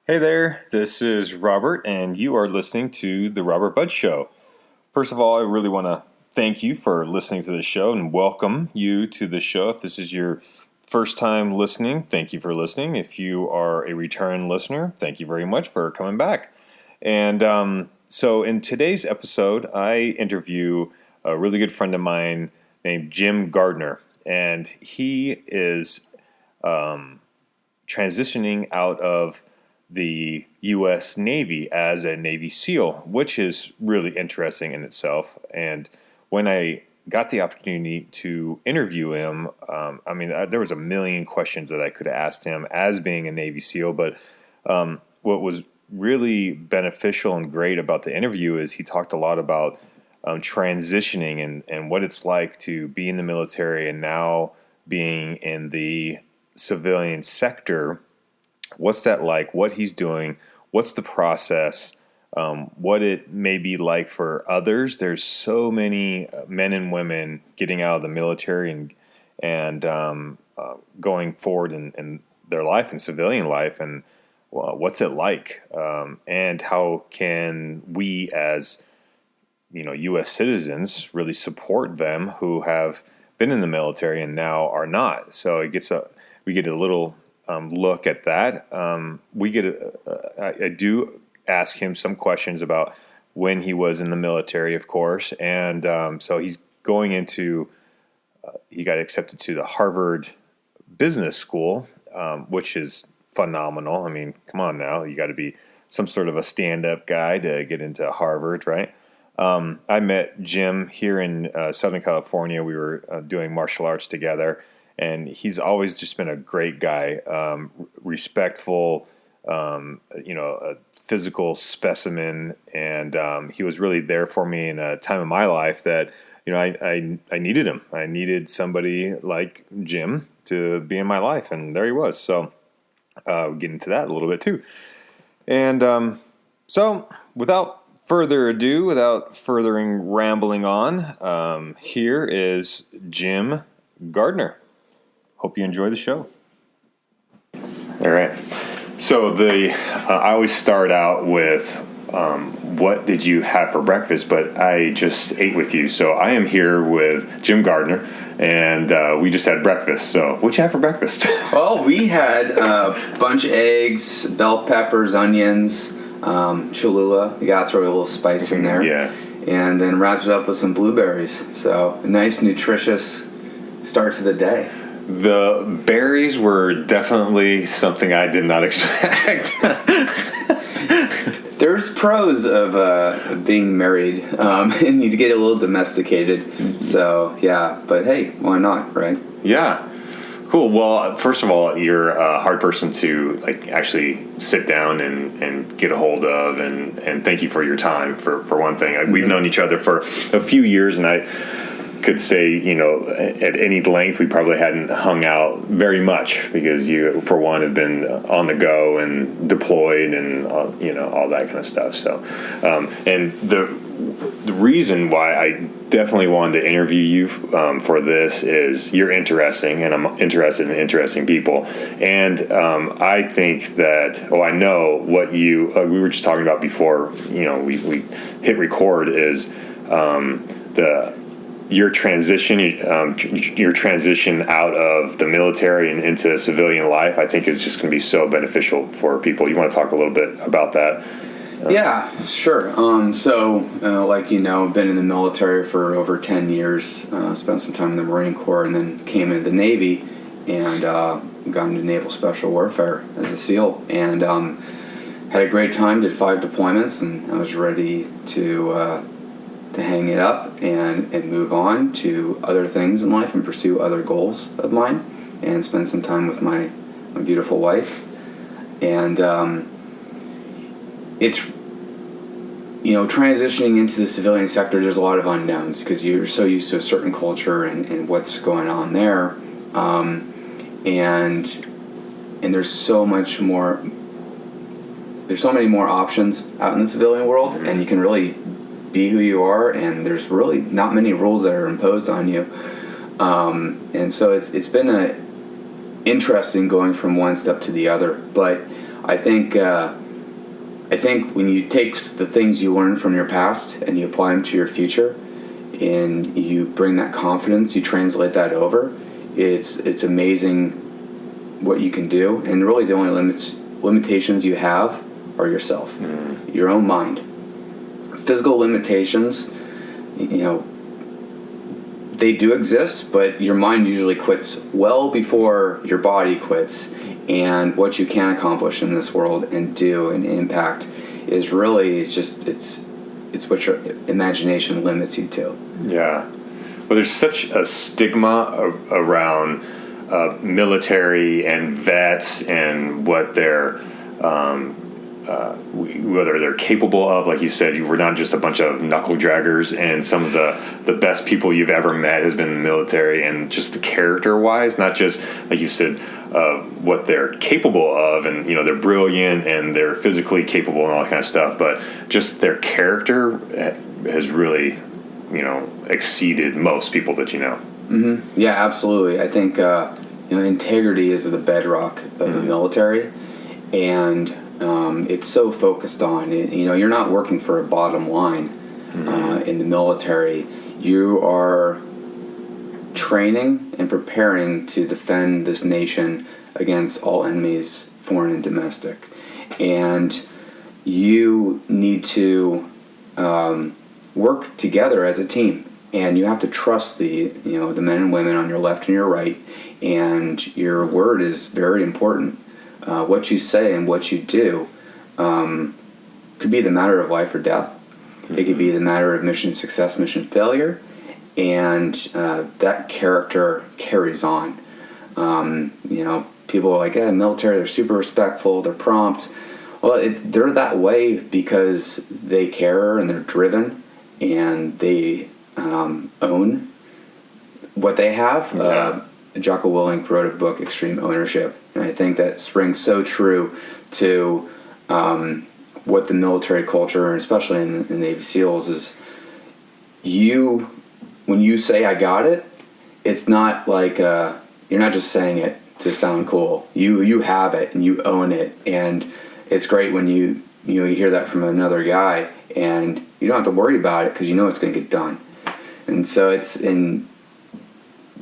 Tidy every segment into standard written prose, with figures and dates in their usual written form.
Hey there, this is Robert, and you are listening to The Robert Budd Show. First of all, I really want to thank you for listening to the show and welcome you to the show. If this is your first time listening, thank you for listening. If you are a return listener, thank you very much for coming back. And so in today's episode, I interview a really good friend of mine named Jim Gardner, and he is transitioning out of the U.S. Navy as a Navy SEAL, which is really interesting in itself. And when I got the opportunity to interview him, there was a million questions that I could have asked him as being a Navy SEAL. But what was really beneficial and great about the interview is he talked a lot about transitioning and what it's like to be in the military and now being in the civilian sector. What's that like? What he's doing? What's the process? What it may be like for others. There's so many men and women getting out of the military and going forward in their life and civilian life, and what's it like? And how can we, as U.S. citizens, really support them who have been in the military and now are not? So we get a little look at that. I do ask him some questions about when he was in the military, of course, and so he's going into. He got accepted to the Harvard Business School, which is phenomenal. I mean, come on now, you got to be some sort of a stand-up guy to get into Harvard, right? I met Jim here in Southern California. We were doing martial arts together. And he's always just been a great guy, respectful, a physical specimen, and he was really there for me in a time of my life that I needed him. I needed somebody like Jim to be in my life, and there he was. So we'll get into that a little bit too. And so without further ado, without furthering rambling on, here is Jim Gardner. Hope you enjoy the show. All right. So I always start out with what did you have for breakfast? But I just ate with you. So I am here with Jim Gardner, and we just had breakfast. So what'd you have for breakfast? Well, we had a bunch of eggs, bell peppers, onions, Cholula. You got to throw a little spice in there. Yeah. And then wrapped it up with some blueberries. So a nice, nutritious start to the day. The berries were definitely something I did not expect. There's pros of being married, and you get a little domesticated. So, yeah, but hey, why not, right? Yeah. Cool. Well, first of all, you're a hard person to actually sit down and get a hold of, and thank you for your time, for one thing. We've known each other for a few years, and I could say, at any length, we probably hadn't hung out very much because you, for one, have been on the go and deployed and, all that kind of stuff. So, and the reason why I definitely wanted to interview you for this is you're interesting, and I'm interested in interesting people. And I think that, I know what we were just talking about before, we hit record is your transition out of the military and into civilian life, I think, is just going to be so beneficial for people. You want to talk a little bit about that? Yeah, sure. I've been in the military for over 10 years, spent some time in the Marine Corps, and then came into the Navy and got into Naval Special Warfare as a SEAL. And had a great time, did 5 deployments, and I was ready to hang it up and move on to other things in life and pursue other goals of mine and spend some time with my beautiful wife. And it's, transitioning into the civilian sector, there's a lot of unknowns because you're so used to a certain culture and what's going on there. And there's so much more, there's so many more options out in the civilian world, and you can really be who you are, and there's really not many rules that are imposed on you. And so it's been interesting going from one step to the other. But I think when you take the things you learned from your past and you apply them to your future, and you bring that confidence, you translate that over, it's amazing what you can do. And really the only limitations you have are yourself, your own mind. Physical limitations, they do exist, but your mind usually quits well before your body quits. And what you can accomplish in this world and do and impact is really it's what your imagination limits you to. Yeah. Well, there's such a stigma around military and vets and what they're whether they're capable of. Like you said, you were not just a bunch of knuckle draggers, and some of the best people you've ever met has been in the military, and just the character wise, not just like you said, what they're capable of, and they're brilliant and they're physically capable and all that kind of stuff, but just their character has really exceeded most people that you know. Mm-hmm. Yeah, absolutely. I think integrity is the bedrock of the military, and it's so focused on it. You're not working for a bottom line in the military. You are training and preparing to defend this nation against all enemies, foreign and domestic. And you need to work together as a team. And you have to trust the men and women on your left and your right. And your word is very important. What you say and what you do could be the matter of life or death. It could be the matter of mission success, mission failure. And that character carries on. People are like, military, they're super respectful, they're prompt. Well, they're that way because they care and they're driven and they own what they have. Yeah. Jocko Willink wrote a book, Extreme Ownership, and I think that springs so true to what the military culture, and especially in the Navy SEALs, is. When you say I got it, it's not like you're not just saying it to sound cool. You have it and you own it, and it's great when you hear that from another guy, and you don't have to worry about it because you know it's going to get done. And so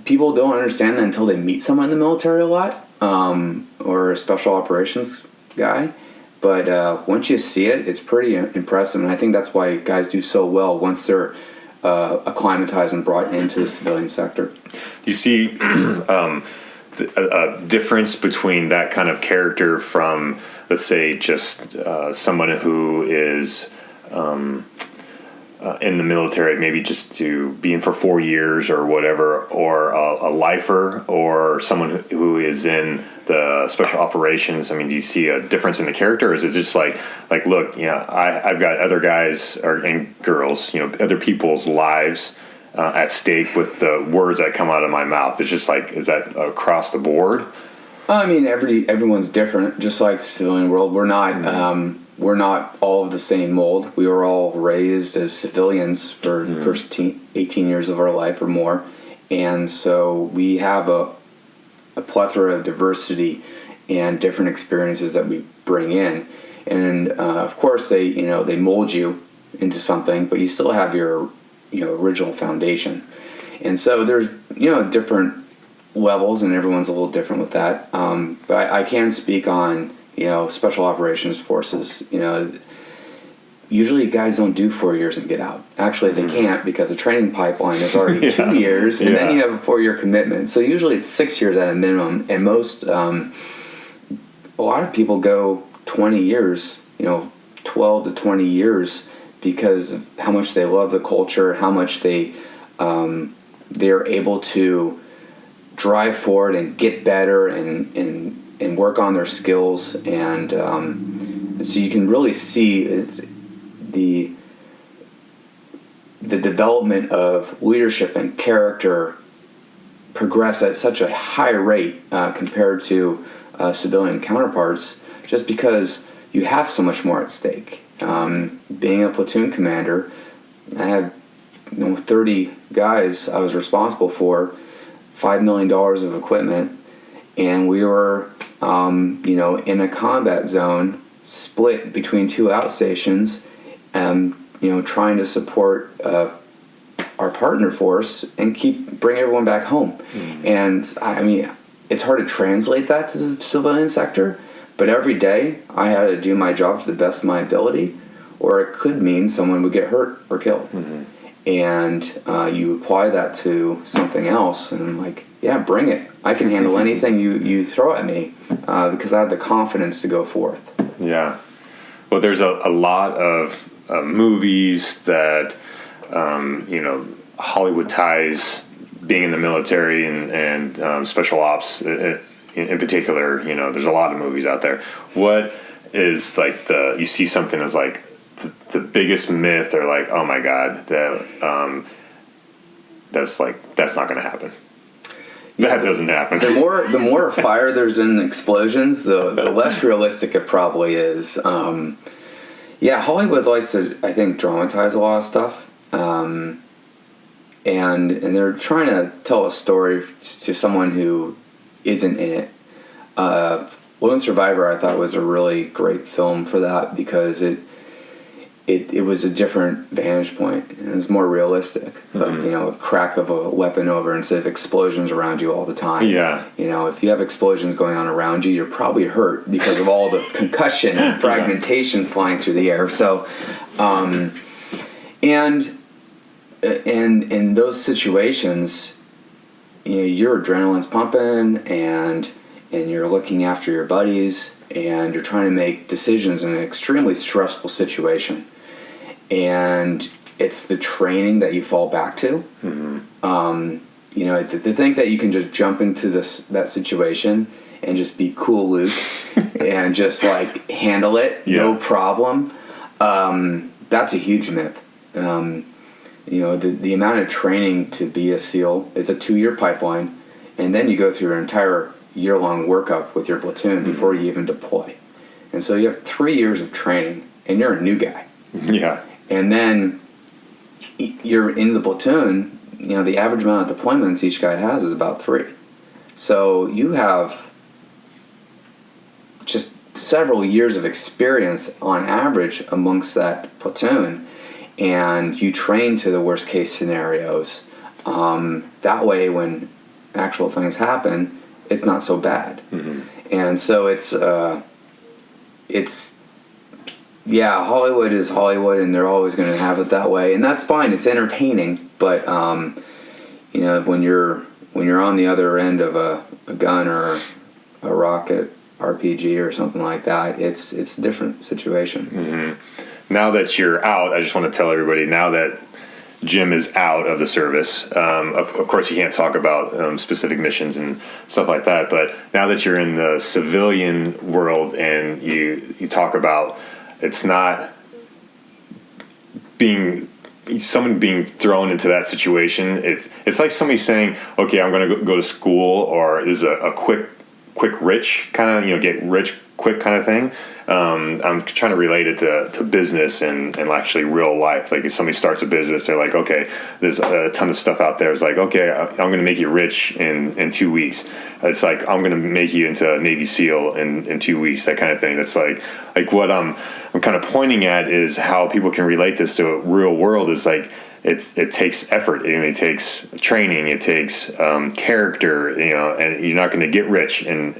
people don't understand that until they meet someone in the military a lot, or a special operations guy. But once you see it, it's pretty impressive, and I think that's why guys do so well once they're acclimatized and brought into the civilian sector. Do you see a difference between that kind of character from, let's say, just someone who is in the military, maybe just to be in for 4 years or whatever, or a lifer, or someone who is in the special operations? I mean, do you see a difference in the character, or is it just like look, I've got other guys and girls, other people's lives at stake with the words that come out of my mouth? It's just like, is that across the board? I mean, everyone's different. Just like the civilian world, we're not all of the same mold. We were all raised as civilians for the first 18 years of our life or more, and so we have a plethora of diversity and different experiences that we bring in. And of course, they mold you into something, but you still have your original foundation. And so there's different levels, and everyone's a little different with that. But I can speak on special operations forces. Usually guys don't do 4 years and get out. Actually, they can't, because the training pipeline is already 2 years, and then you have a 4-year commitment. So usually it's 6 years at a minimum, and a lot of people go 20 years, 12 to 20 years, because of how much they love the culture, how much they're able to drive forward and get better and work on their skills. And so you can really see it's the development of leadership and character progress at such a high rate compared to civilian counterparts, just because you have so much more at stake. Being a platoon commander, I had 30 guys I was responsible for, $5 million of equipment, and we were, in a combat zone, split between two outstations, trying to support our partner force and bring everyone back home. And I mean, it's hard to translate that to the civilian sector, but every day I had to do my job to the best of my ability, or it could mean someone would get hurt or killed. And you apply that to something else, and I'm like, yeah, bring it. I can handle anything you throw at me, because I have the confidence to go forth. Yeah. Well, there's a lot of movies that, Hollywood ties being in the military and special ops in particular. There's a lot of movies out there. What is like you see something as like the biggest myth, or like, oh my God, that's not going to happen. That doesn't happen. The more fire there's in explosions, the less realistic it probably is. Hollywood likes to, I think, dramatize a lot of stuff, and they're trying to tell a story to someone who isn't in it. Lone Survivor, I thought, was a really great film for that, because it was a different vantage point, and it was more realistic. A crack of a weapon over instead of explosions around you all the time. Yeah. If you have explosions going on around you, you're probably hurt because of all the concussion and fragmentation flying through the air. So, and in those situations, your adrenaline's pumping, and you're looking after your buddies, and you're trying to make decisions in an extremely stressful situation. And it's the training that you fall back to. To think that you can just jump into that situation and just be cool Luke and just like handle it, no problem. That's a huge myth. The amount of training to be a SEAL is a 2-year pipeline, and then you go through an entire year-long workup with your platoon before you even deploy. And so you have 3 years of training, and you're a new guy. Yeah. And then you're in the platoon, the average amount of deployments each guy has is about 3. So you have just several years of experience on average amongst that platoon, and you train to the worst case scenarios. That way, when actual things happen, it's not so bad. And so Hollywood is Hollywood, and they're always going to have it that way, and that's fine. It's entertaining, but when you're on the other end of a gun or a rocket RPG or something like that, it's a different situation. Now that you're out, I just want to tell everybody, now that Jim is out of the service, of course you can't talk about specific missions and stuff like that, but now that you're in the civilian world and you talk about, it's not someone being thrown into that situation. It's like somebody saying, okay, I'm going to go to school, or is a quick rich kind of, get rich quick kind of thing. I'm trying to relate it to business and actually real life. Like if somebody starts a business, they're like, okay, there's a ton of stuff out there. It's like, okay, I'm going to make you rich in 2 weeks. It's like, I'm going to make you into a Navy SEAL in 2 weeks, that kind of thing. That's like what I'm kind of pointing at is how people can relate this to a real world is like, it takes effort. It takes training. It takes character. And you're not going to get rich in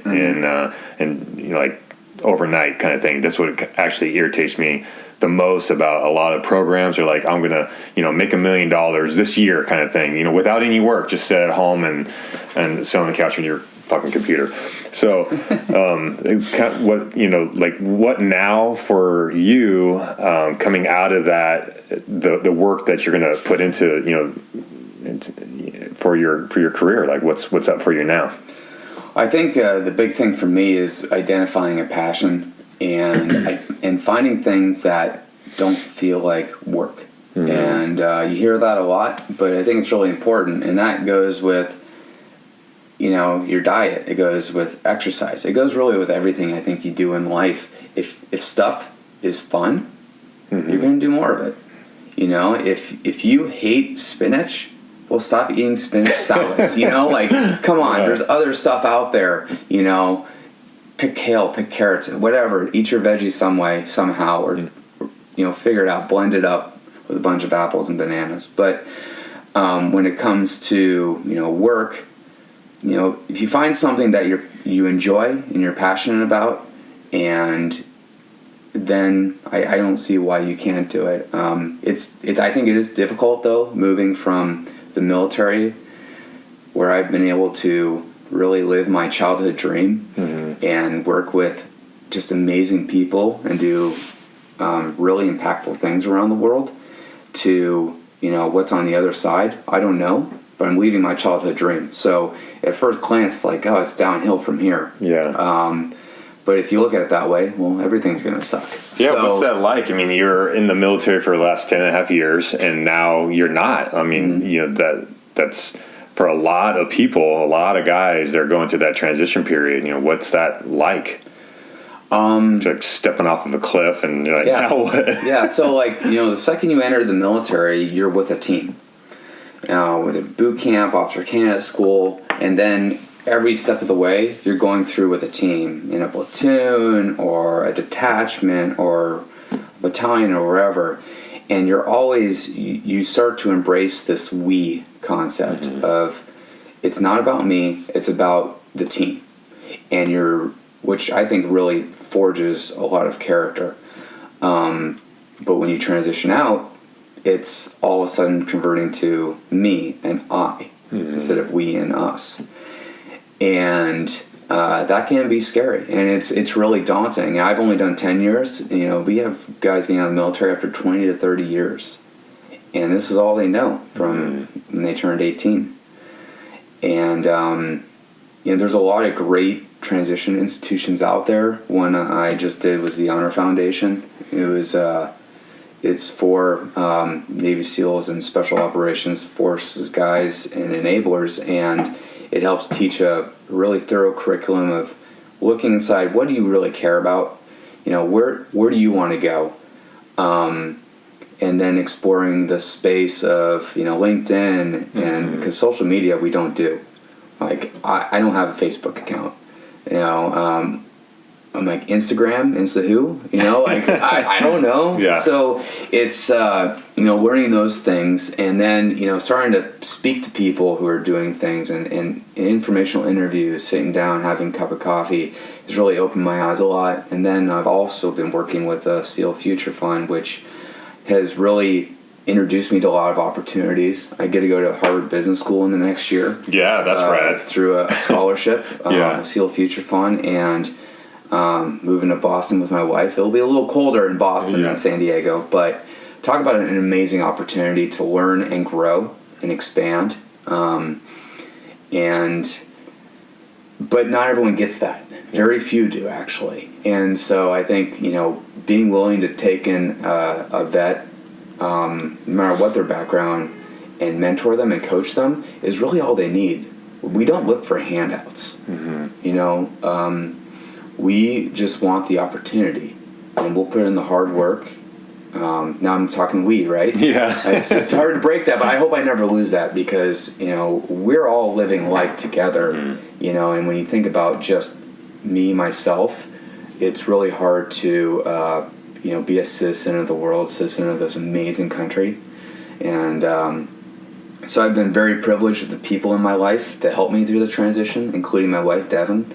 like overnight kind of thing. That's what actually irritates me the most about a lot of programs. Are like, I'm going to make $1 million this year kind of thing. Without any work, just sit at home and sit on the couch with your fucking computer. So, what now for you coming out of that, the work that you're going to put into, for your career, like what's up for you now? I think the big thing for me is identifying a passion and finding things that don't feel like work. And you hear that a lot, but I think it's really important, and that goes with your diet. It goes with exercise. It goes really with everything I think you do in life. If stuff is fun, you're going to do more of it. If you hate spinach, well, stop eating spinach salads. Like, come on, there's other stuff out there. Pick kale, pick carrots, whatever. Eat your veggies some way, somehow, or figure it out. Blend it up with a bunch of apples and bananas. But when it comes to work, if you find something that you enjoy and you're passionate about, and then I don't see why you can't do it. I think it is difficult though, moving from the military, where I've been able to really live my childhood dream and work with just amazing people and do really impactful things around the world, to what's on the other side. I don't know, but I'm leaving my childhood dream. So at first glance, it's like, oh, it's downhill from here. Yeah. But if you look at it that way, well, everything's going to suck. Yeah, what's that like? I mean, you're in the military for the last 10 and a half years, and now you're not. I mean, that's for a lot of people, a lot of guys, they're going through that transition period. What's that like? Like stepping off of a cliff and you're like, now what? Yeah, so the second you enter the military, you're with a team. With a boot camp, officer candidate school, and then every step of the way you're going through with a team in a platoon or a detachment or a battalion or wherever, and you start to embrace this we concept of, it's not about me, it's about the team, and which I think really forges a lot of character. But when you transition out, it's all of a sudden converting to me and I instead of we and us. And that can be scary, and it's really daunting. I've only done 10 years. We have guys getting out of the military after 20 to 30 years, and this is all they know from when they turned 18. And there's a lot of great transition institutions out there. One I just did was the Honor Foundation. It's for Navy SEALs and Special Operations Forces guys and enablers, and it helps teach a really thorough curriculum of looking inside. What do you really care about? Where do you want to go? And then exploring the space of LinkedIn, and because social media we don't do. Like I don't have a Facebook account. I'm like, Instagram, Insta who? I don't know. Yeah. So it's, learning those things, and then, starting to speak to people who are doing things, and informational interviews, sitting down, having a cup of coffee has really opened my eyes a lot. And then I've also been working with the SEAL Future Fund, which has really introduced me to a lot of opportunities. I get to go to Harvard Business School in the next year. Yeah, that's rad. Through a scholarship, SEAL Future Fund, and moving to Boston with my wife. It'll be a little colder in Boston than San Diego, but talk about an amazing opportunity to learn and grow and expand. But not everyone gets that. Very few do, actually. And so I think, being willing to take in a vet, no matter what their background, and mentor them and coach them is really all they need. We don't look for handouts. We just want the opportunity, and we'll put in the hard work. Now I'm talking we, right? Yeah. It's hard to break that, but I hope I never lose that, because, we're all living life together, and when you think about just me, myself, it's really hard to, be a citizen of the world, citizen of this amazing country. And so I've been very privileged with the people in my life that helped me through the transition, including my wife, Devin.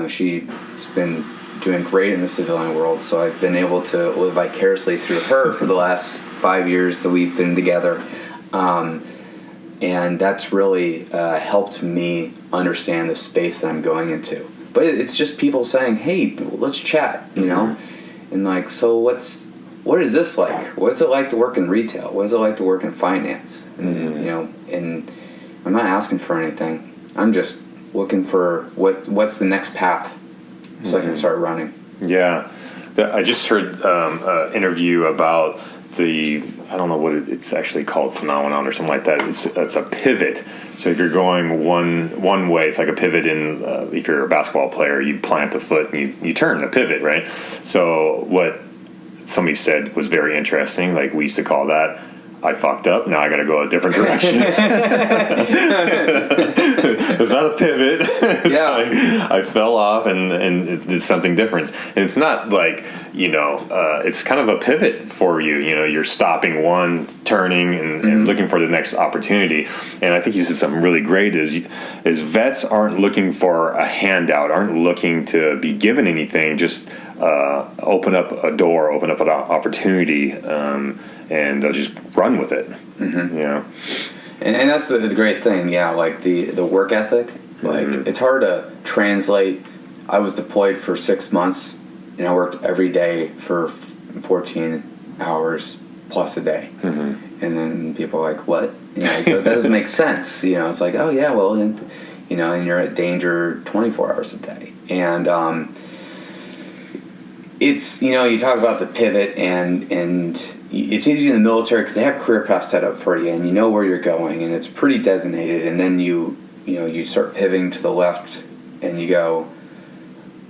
She's been doing great in the civilian world, so I've been able to live vicariously through her for the last 5 years that we've been together. And that's really helped me understand the space that I'm going into. But it's just people saying, hey, let's chat, And so what is this like? What's it like to work in retail? What is it like to work in finance? And, and I'm not asking for anything. I'm just looking for what's the next path so I can start running. Yeah. I just heard an interview about I don't know what it's actually called, phenomenon or something like that. It's a pivot. So if you're going one way, it's like a pivot in, if you're a basketball player, you plant a foot and you turn, a pivot, right? So what somebody said was very interesting, like we used to call that I fucked up. Now I got to go a different direction. It's not a pivot. I fell off and it's something different. And it's not like, it's kind of a pivot for you. You're stopping one, turning, and looking for the next opportunity. And I think you said something really great is vets aren't looking for a handout, aren't looking to be given anything, just open up a door, open up an opportunity, and they'll just run with it. And that's the great thing, like the work ethic. Like it's hard to translate. I was deployed for 6 months, and I worked every day for 14 hours plus a day. And then people are like, what? That doesn't make sense. It's like, oh yeah, well, and you're at danger 24 hours a day. And it's, you talk about the pivot, and it's easy in the military because they have career paths set up for you, and you know where you're going, and it's pretty designated. And then you start pivoting to the left, and you go,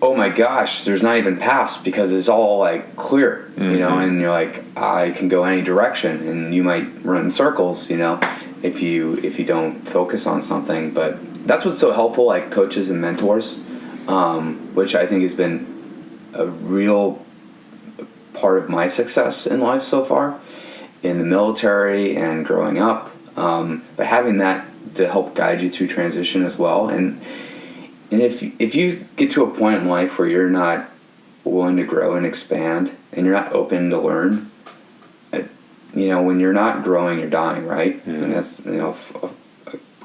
oh my gosh, there's not even paths because it's all like clear, and you're like, I can go any direction, and you might run in circles, if you don't focus on something. But that's what's so helpful, like coaches and mentors, which I think has been a real part of my success in life so far, in the military and growing up. But having that to help guide you through transition as well, and if you get to a point in life where you're not willing to grow and expand, and you're not open to learn, when you're not growing, you're dying, right? And that's a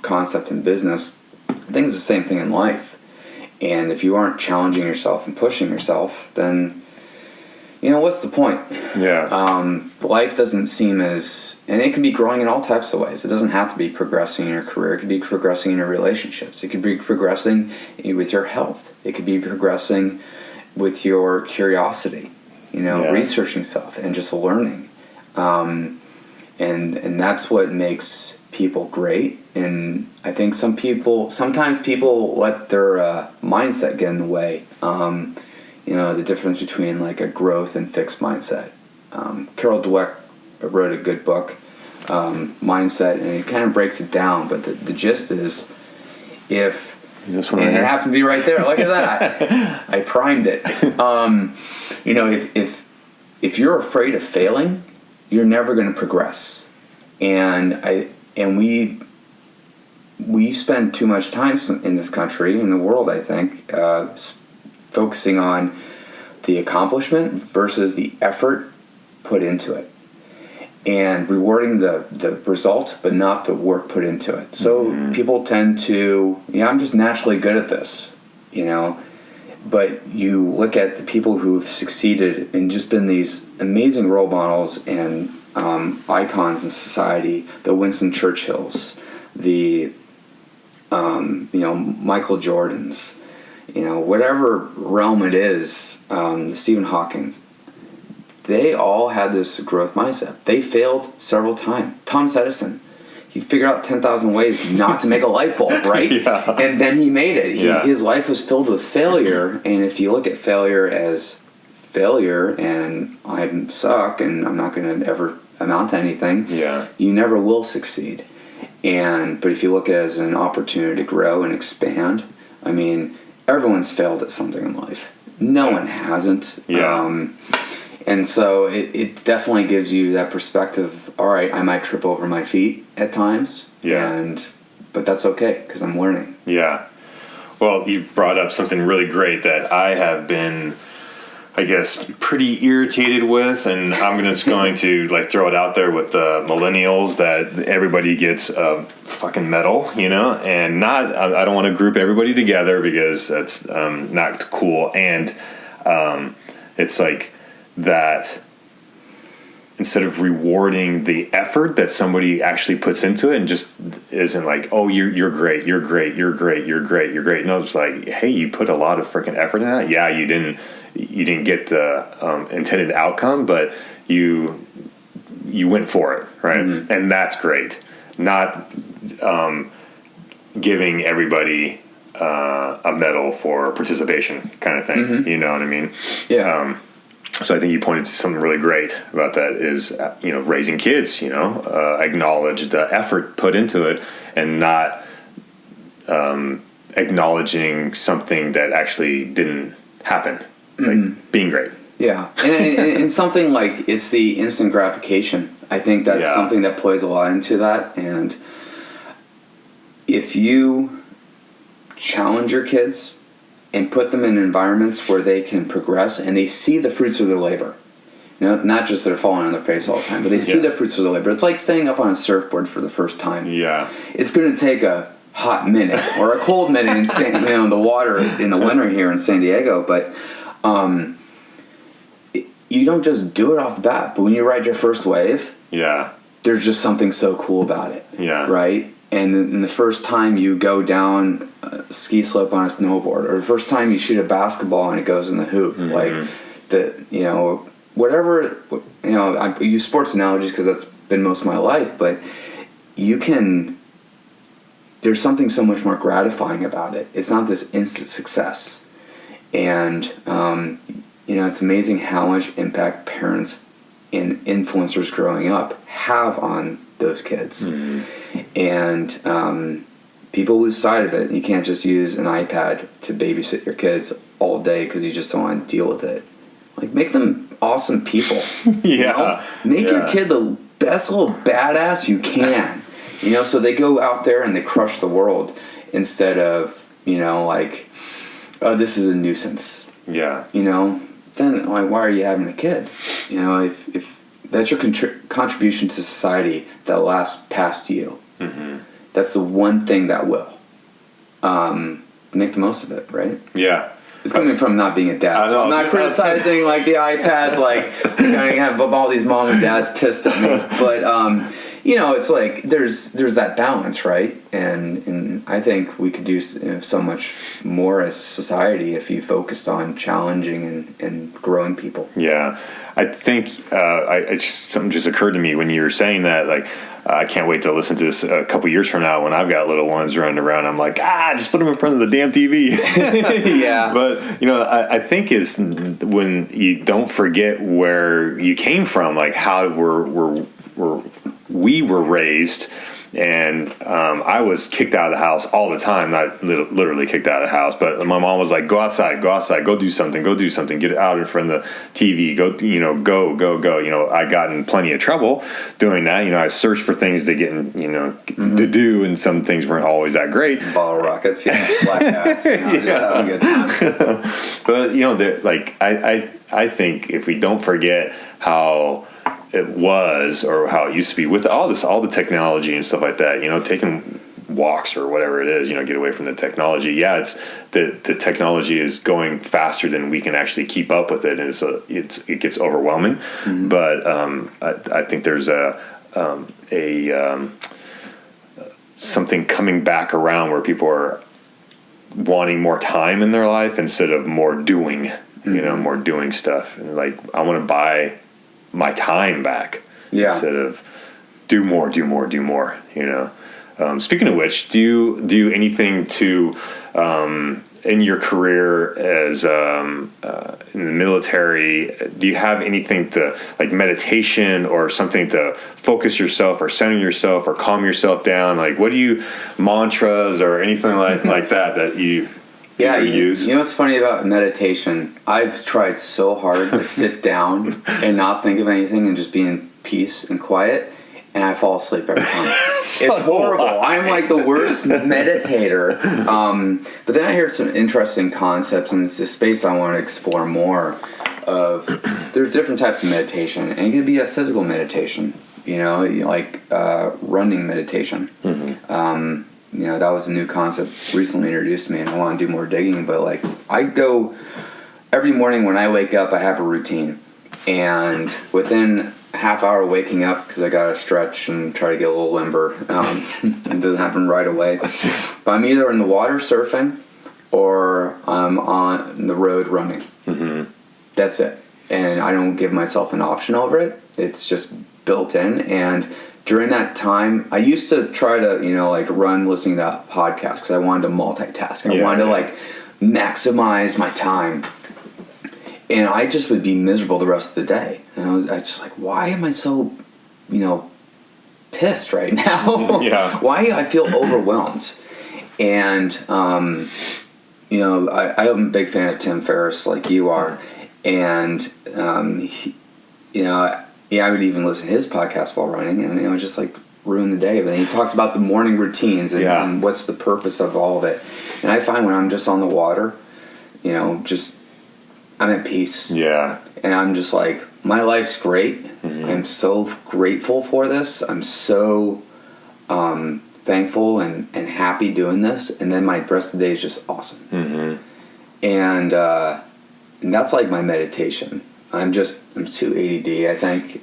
concept in business. I think it's the same thing in life. And if you aren't challenging yourself and pushing yourself, then what's the point? Life doesn't seem as, and it can be growing in all types of ways. It doesn't have to be progressing in your career. It could be progressing in your relationships. It could be progressing with your health. It could be progressing with your curiosity, researching stuff and just learning. And that's what makes people great. And I think sometimes people let their mindset get in the way. The difference between like a growth and fixed mindset. Carol Dweck wrote a good book, Mindset, and it kind of breaks it down. But the gist is, and it happened to be right there. Look at that! I primed it. If you're afraid of failing, you're never going to progress. And we spend too much time in this country, in the world, I think, focusing on the accomplishment versus the effort put into it, and rewarding the result but not the work put into it. So people tend to, I'm just naturally good at this, but you look at the people who've succeeded and just been these amazing role models and icons in society, the Winston Churchills, the Michael Jordans, whatever realm it is, Stephen Hawking's, they all had this growth mindset. They failed several times. Thomas Edison, he figured out 10,000 ways not to make a light bulb, right? And then he made it. His life was filled with failure, and if you look at failure as failure and I suck and I'm not going to ever amount to anything, you never will succeed. But if you look at it as an opportunity to grow and expand, I mean, everyone's failed at something in life. No one hasn't. And so it definitely gives you that perspective. All right, I might trip over my feet at times. But that's okay because I'm learning. Well, you brought up something really great that I have been, I guess, pretty irritated with, and I'm just going to throw it out there with the millennials that everybody gets a fucking medal, and I don't want to group everybody together because that's not cool. And it's like that instead of rewarding the effort that somebody actually puts into it and just isn't like, oh, you're great, you're great, you're great, you're great, you're great. No, it's like, hey, you put a lot of freaking effort in that. Yeah, you didn't get the intended outcome, but you went for it, right? And that's great. Not giving everybody a medal for participation kind of thing. You know what I mean? So I think you pointed to something really great about that is, raising kids, acknowledge the effort put into it and not acknowledging something that actually didn't happen, like being great. Yeah. And something like it's the instant gratification. I think that's something that plays a lot into that. And if you challenge your kids and put them in environments where they can progress and they see the fruits of their labor, not just that they're falling on their face all the time, but they see the fruits of their labor. It's like standing up on a surfboard for the first time. Yeah. It's going to take a hot minute or a cold minute in the water in the winter here in San Diego, but you don't just do it off the bat. But when you ride your first wave, there's just something so cool about it. Yeah. Right? And the first time you go down a ski slope on a snowboard, or the first time you shoot a basketball and it goes in the hoop, whatever, I use sports analogies because that's been most of my life, but there's something so much more gratifying about it. It's not this instant success. And, it's amazing how much impact parents and influencers growing up have on those kids. And people lose sight of it. You can't just use an iPad to babysit your kids all day because you just don't want to deal with it. Like, make them awesome people. Make your kid the best little badass you can. So they go out there and they crush the world instead of, this is a nuisance. Then why are you having a kid? If that's your contribution to society that lasts past you, that's the one thing that will. Make the most of it, right? Yeah. It's coming from not being a dad. So I'm not criticizing the iPads, I have all these mom and dads pissed at me. But it's like there's that balance, right? And I think we could do so much more as a society if you focused on challenging and growing people. Yeah, I think something just occurred to me when you were saying that. I can't wait to listen to this a couple years from now when I've got little ones running around. I'm like, just put them in front of the damn TV. Yeah. But I think is when you don't forget where you came from, like how we were raised, and I was kicked out of the house all the time. Not literally kicked out of the house, but my mom was like, go outside, go do something, get out in front of the TV, go. I got in plenty of trouble doing that. I searched for things to get in, to do, and some things weren't always that great. Bottle rockets, black hats, just having a good time. But I think if we don't forget how it was or how it used to be with all the technology and stuff like that, taking walks or whatever it is, get away from the technology. Yeah, it's the technology is going faster than we can actually keep up with it, and it gets overwhelming. But I think there's something coming back around where people are wanting more time in their life instead of more doing, more doing stuff. And I want to buy my time back instead of do more. Speaking of which, do you anything to in your career as in the military? Do you have anything to meditation or something to focus yourself or center yourself or calm yourself down? What do you mantras or anything like that you? Yeah, you know what's funny about meditation? I've tried so hard to sit down and not think of anything and just be in peace and quiet, and I fall asleep every time. It's horrible. I'm like the worst meditator. But then I heard some interesting concepts, and it's a space I want to explore more of. There's different types of meditation, and it can be a physical meditation, running meditation. That was a new concept recently introduced to me, and I want to do more digging. But I go every morning when I wake up, I have a routine, and within a half hour of waking up, because I got to stretch and try to get a little limber. It doesn't happen right away, but I'm either in the water surfing or I'm on the road running. That's it, and I don't give myself an option over it. It's just built in. And during that time, I used to try to, run listening to podcasts because I wanted to multitask. I wanted to maximize my time. And I just would be miserable the rest of the day. And I just like, why am I so, pissed right now? Yeah. Why I feel overwhelmed? And, I'm a big fan of Tim Ferriss, like you are. And, I would even listen to his podcast while running, and just like ruin the day. But then he talked about the morning routines and what's the purpose of all of it. And I find when I'm just on the water, I'm at peace. Yeah. And I'm just like, my life's great. Mm-hmm. I'm so grateful for this. I'm so thankful and happy doing this. And then my rest of the day is just awesome. Mm-hmm. And that's like my meditation. I'm too ADD, I think,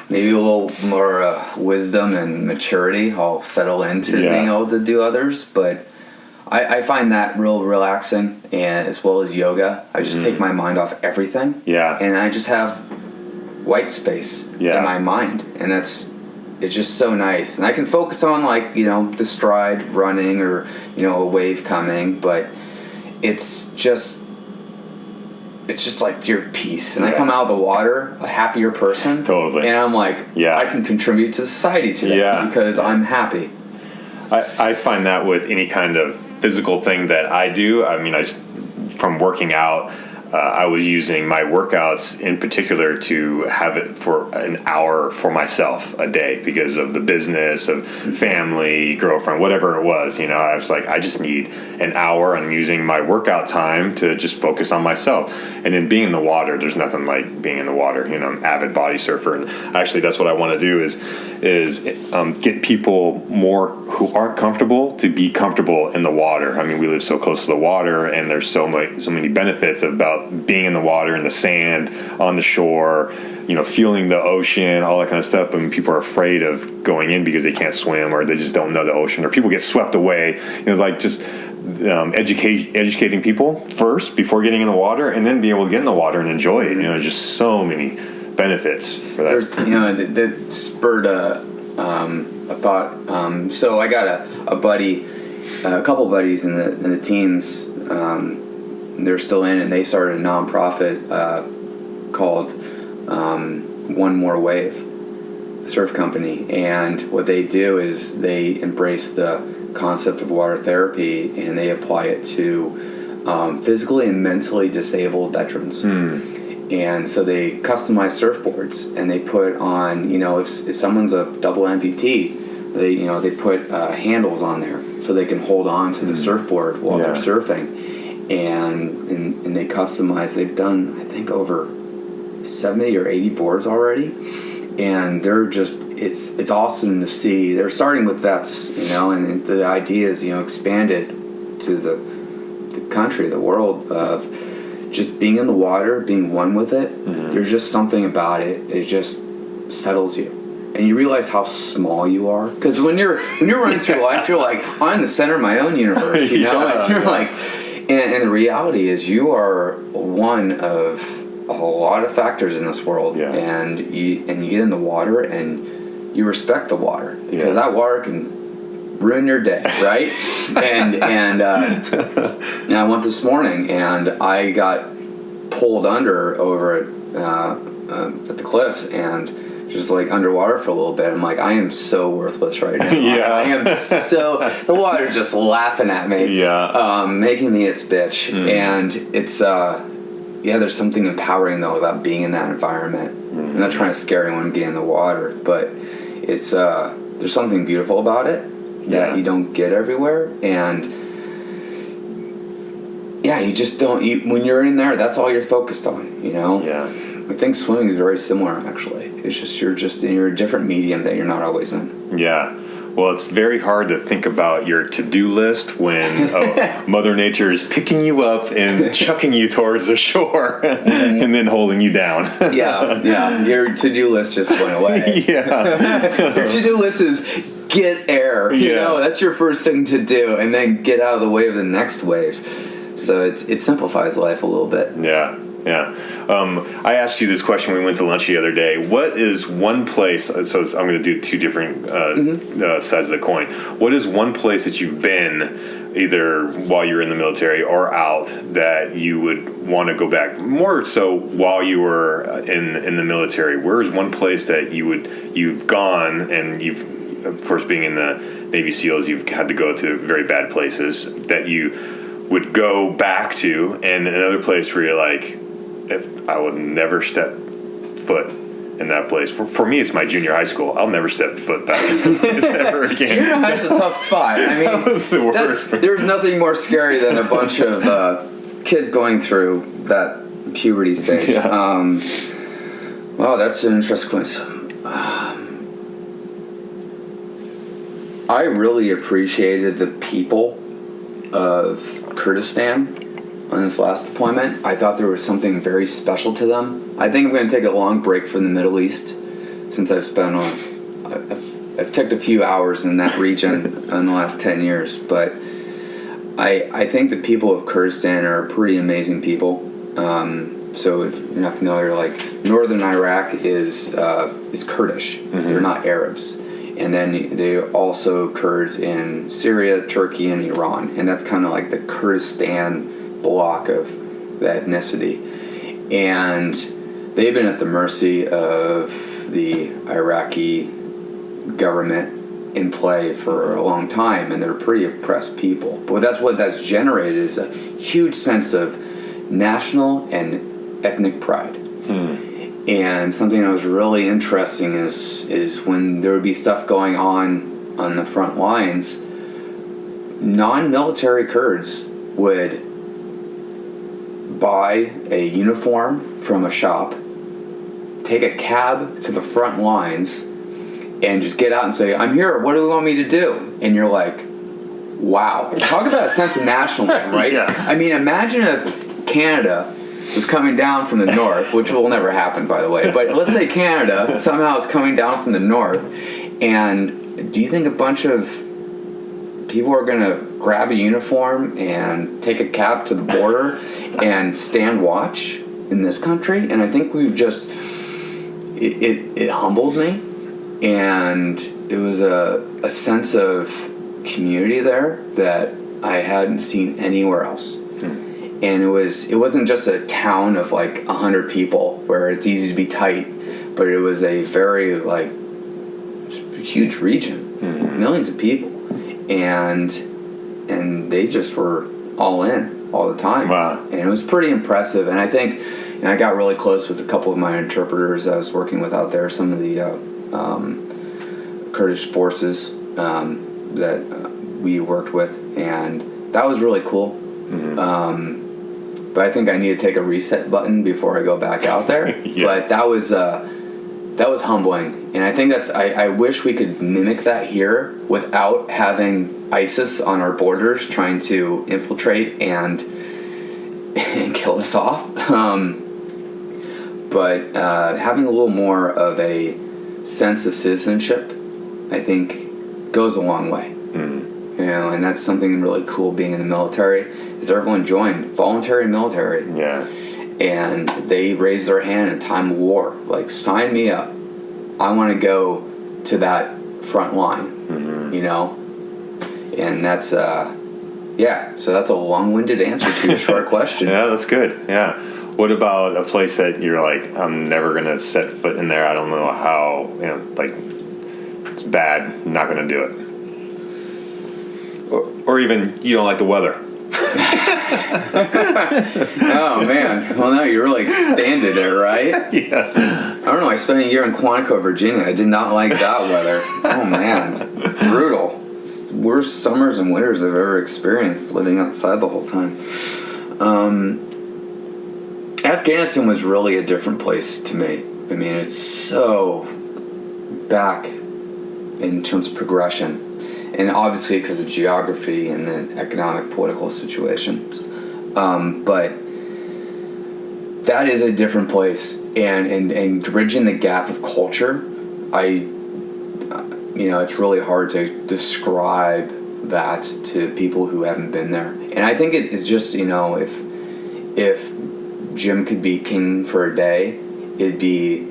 maybe a little more wisdom and maturity. I'll settle into being able to do others, but I find that real relaxing, and as well as yoga. I just take my mind off everything, and I just have white space in my mind, and it's just so nice. And I can focus on the stride running or a wave coming, but it's just like pure peace. And I come out of the water a happier person. Totally. And I'm like, I can contribute to society today because I'm happy. I find that with any kind of physical thing that I do. I mean, from working out, I was using my workouts in particular to have it for an hour for myself a day because of the business, of family, girlfriend, whatever it was. I was like, I just need an hour. I'm using my workout time to just focus on myself. And then being in the water, there's nothing like being in the water. I'm an avid body surfer, and actually that's what I want to do is get people more who aren't comfortable to be comfortable in the water. I mean, we live so close to the water, and there's so many benefits about being in the water, in the sand, on the shore, feeling the ocean, all that kind of stuff. But people are afraid of going in because they can't swim, or they just don't know the ocean, or people get swept away. Just educating people first before getting in the water, and then be able to get in the water and enjoy it. There's just so many benefits for that. There's, that spurred a thought. So I got a couple buddies in the teams. They're still in, and they started a nonprofit called One More Wave, a surf company. And what they do is they embrace the concept of water therapy, and they apply it to physically and mentally disabled veterans. And so they customize surfboards, and they put on, if someone's a double amputee, they put handles on there so they can hold on to the surfboard while they're surfing. And they customize. They've done, I think, over 70 or 80 boards already, and they're just it's awesome to see. They're starting with vets, and the idea is expanded to the country, the world, of just being in the water, being one with it. Mm-hmm. There's just something about it. It just settles you. And you realize how small you are, because when you're running through life, you're like, I'm the center of my own universe, and you're like. And the reality is you are one of a lot of factors in this world, and you get in the water and you respect the water, because that water can ruin your day, right? and I went this morning and I got pulled under over at the cliffs and just like underwater for a little bit. I'm like, I am so worthless right now. I am so, the water's just laughing at me, making me its bitch. And it's, there's something empowering though about being in that environment. I'm not trying to scare anyone getting in the water, but it's, there's something beautiful about it that you don't get everywhere. And you just don't, when you're in there, that's all you're focused on, I think swimming is very similar, actually. It's just you're a different medium that you're not always in. Yeah. Well, it's very hard to think about your to-do list when Mother Nature is picking you up and chucking you towards the shore and then holding you down. Your to-do list just went away. Your to-do list is get air. That's your first thing to do, and then get out of the way of the next wave. So it simplifies life a little bit. Yeah. Yeah. I asked you this question when we went to lunch the other day. What is one place, so I'm going to do two different sides of the coin. What is one place that you've been, either while you're in the military or out, that you would want to go back? More so while you were in the military. Where is one place that you've gone, and you've, of course, being in the Navy SEALs, you've had to go to very bad places, that you would go back to, and another place where you're like, if I would never step foot in that place. For me, it's my junior high school. I'll never step foot back in that place ever again. Junior high's a tough spot. I mean, that was the worst. There's nothing more scary than a bunch of kids going through that puberty stage. Yeah. Wow, that's an interesting place. I really appreciated the people of Kurdistan on this last deployment. I thought there was something very special to them. I think I'm going to take a long break from the Middle East, since I've taken a few hours in that region in the last 10 years. But I think the people of Kurdistan are pretty amazing people. So if you're not familiar, like northern Iraq is Kurdish. Mm-hmm. They're not Arabs. And then they are also Kurds in Syria, Turkey, and Iran. And that's kind of like the Kurdistan block of the ethnicity. And they've been at the mercy of the Iraqi government in play for a long time, and they're pretty oppressed people. But that's generated is a huge sense of national and ethnic pride. And something that was really interesting is when there would be stuff going on the front lines, non-military Kurds would buy a uniform from a shop, take a cab to the front lines, and just get out and say, "I'm here, what do you want me to do?" And you're like, wow. Talk about a sense of nationalism, right? Yeah. I mean, imagine if Canada was coming down from the north, which will never happen, by the way, but let's say Canada somehow is coming down from the north, and do you think a bunch of people are going to grab a uniform and take a cab to the border and stand watch in this country? And I think we've just, it humbled me, and it was a sense of community there that I hadn't seen anywhere else. And it wasn't just a town of like 100 people where it's easy to be tight, but it was a very like huge region, millions of people, and they just were all in all the time. Wow. And it was pretty impressive. And I think, I got really close with a couple of my interpreters I was working with out there, some of the Kurdish forces that we worked with, and that was really cool. But I think I need to take a reset button before I go back out there. Yeah. But that was humbling, and I think I wish we could mimic that here without having ISIS on our borders trying to infiltrate and kill us off. But having a little more of a sense of citizenship, I think, goes a long way. And that's something really cool being in the military, is everyone joined voluntary military. Yeah. And they raised their hand in time of war. Like, sign me up. I want to go to that front line, And that's, so that's a long-winded answer to your short question. Yeah, that's good. Yeah. What about a place that you're like, I'm never going to set foot in there. I don't know how, like, it's bad. I'm not going to do it. Or even you don't like the weather. Oh, man. Well, now you really expanded it, right? Yeah. I don't know. I spent a year in Quantico, Virginia. I did not like that weather. Oh, man. Brutal. It's the worst summers and winters I've ever experienced living outside the whole time. Afghanistan was really a different place to me. I mean, it's so back in terms of progression. And obviously because of geography and the economic, political situations. But that is a different place. And bridging the gap of culture, it's really hard to describe that to people who haven't been there. And I think it's just, if Jim could be king for a day, it'd be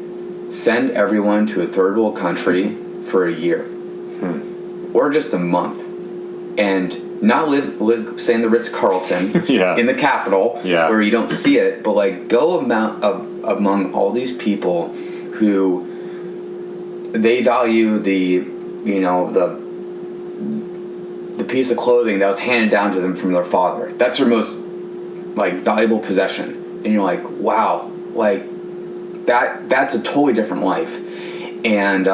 send everyone to a third world country for a year. Or just a month. And not live stay in the Ritz-Carlton in the capital where you don't see it, but like go among all these people who they value the piece of clothing that was handed down to them from their father. That's their most like valuable possession. And you're like, wow, like that's a totally different life. And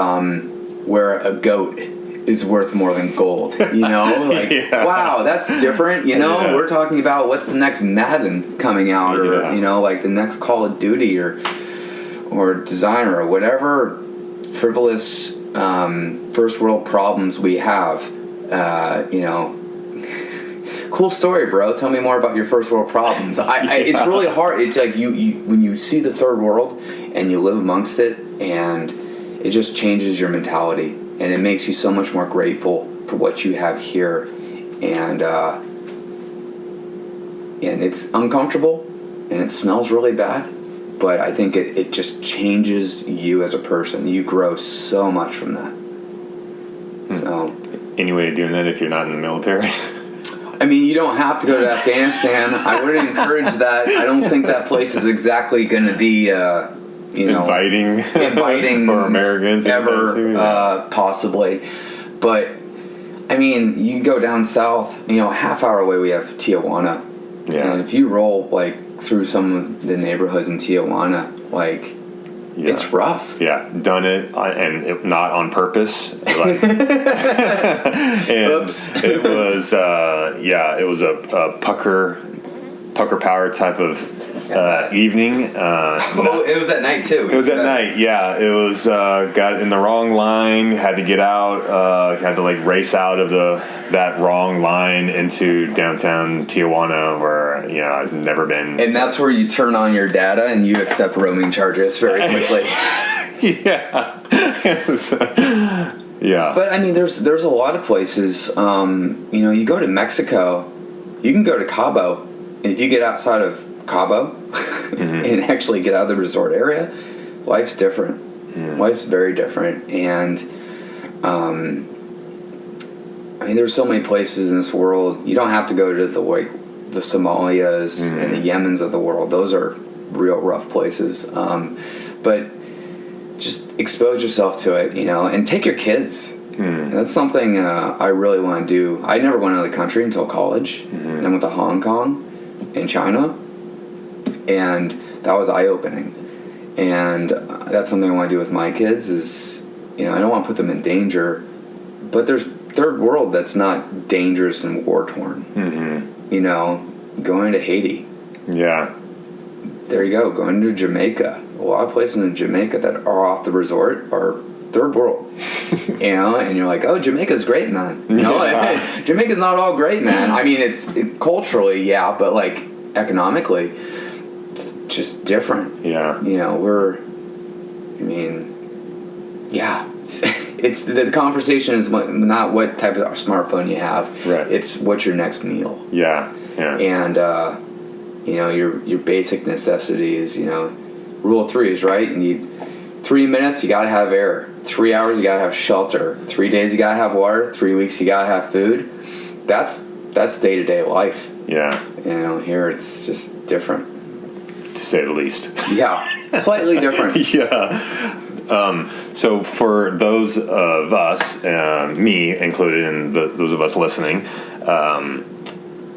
where a goat is worth more than gold, like wow, that's different. We're talking about what's the next Madden coming out, or like the next Call of Duty, or Designer, or whatever frivolous first world problems we have. Cool story, bro. Tell me more about your first world problems. It's really hard. It's like you when you see the third world and you live amongst it, and it just changes your mentality, and it makes you so much more grateful for what you have here, and it's uncomfortable and it smells really bad, but I think it just changes you as a person. You grow so much from that. So, any way of doing that if you're not in the military? I mean, you don't have to go to Afghanistan. I wouldn't encourage that. I don't think that place is exactly going to be, inviting for Americans ever, possibly. But I mean, you go down south. Half hour away we have Tijuana. Yeah. And if you roll like through some of the neighborhoods in Tijuana, like. Yeah. It's rough. Yeah, done it, and not on purpose. Like, Oops. It was, it was a pucker power type of evening. It was at night too. It was at night. Yeah, it was got in the wrong line. Had to get out. Had to like race out of that wrong line into downtown Tijuana, where I've never been. And that's where you turn on your data and you accept roaming charges very quickly. Yeah. Yeah. But I mean, there's a lot of places. You go to Mexico, you can go to Cabo, and if you get outside of Cabo and actually get out of the resort area, life's different. Life's very different. And there's so many places in this world. You don't have to go to the Somalias and the Yemens of the world. Those are real rough places. But just expose yourself to it, and take your kids. That's something I really want to do. I never went out of the country until college. And I went to Hong Kong and China, and that was eye-opening. And that's something I want to do with my kids is, I don't want to put them in danger, but there's third world that's not dangerous and war-torn. Going to Haiti. Yeah. There you go. Going to Jamaica. A lot of places in Jamaica that are off the resort are third world. And you're like, oh, Jamaica's great, man. Jamaica's not all great, man. I mean, it's culturally, but like economically, it's just different. Yeah. It's the conversation is not what type of smartphone you have. Right. It's what's your next meal. Yeah. Yeah. And your basic necessities. Rule of threes, right? You need 3 minutes, you gotta have air. 3 hours, you gotta have shelter. 3 days, you gotta have water. 3 weeks, you gotta have food. That's day-to-day life. Yeah. Here it's just different, to say the least. Yeah, slightly different. Yeah. So for those of us, me included, and those of us listening,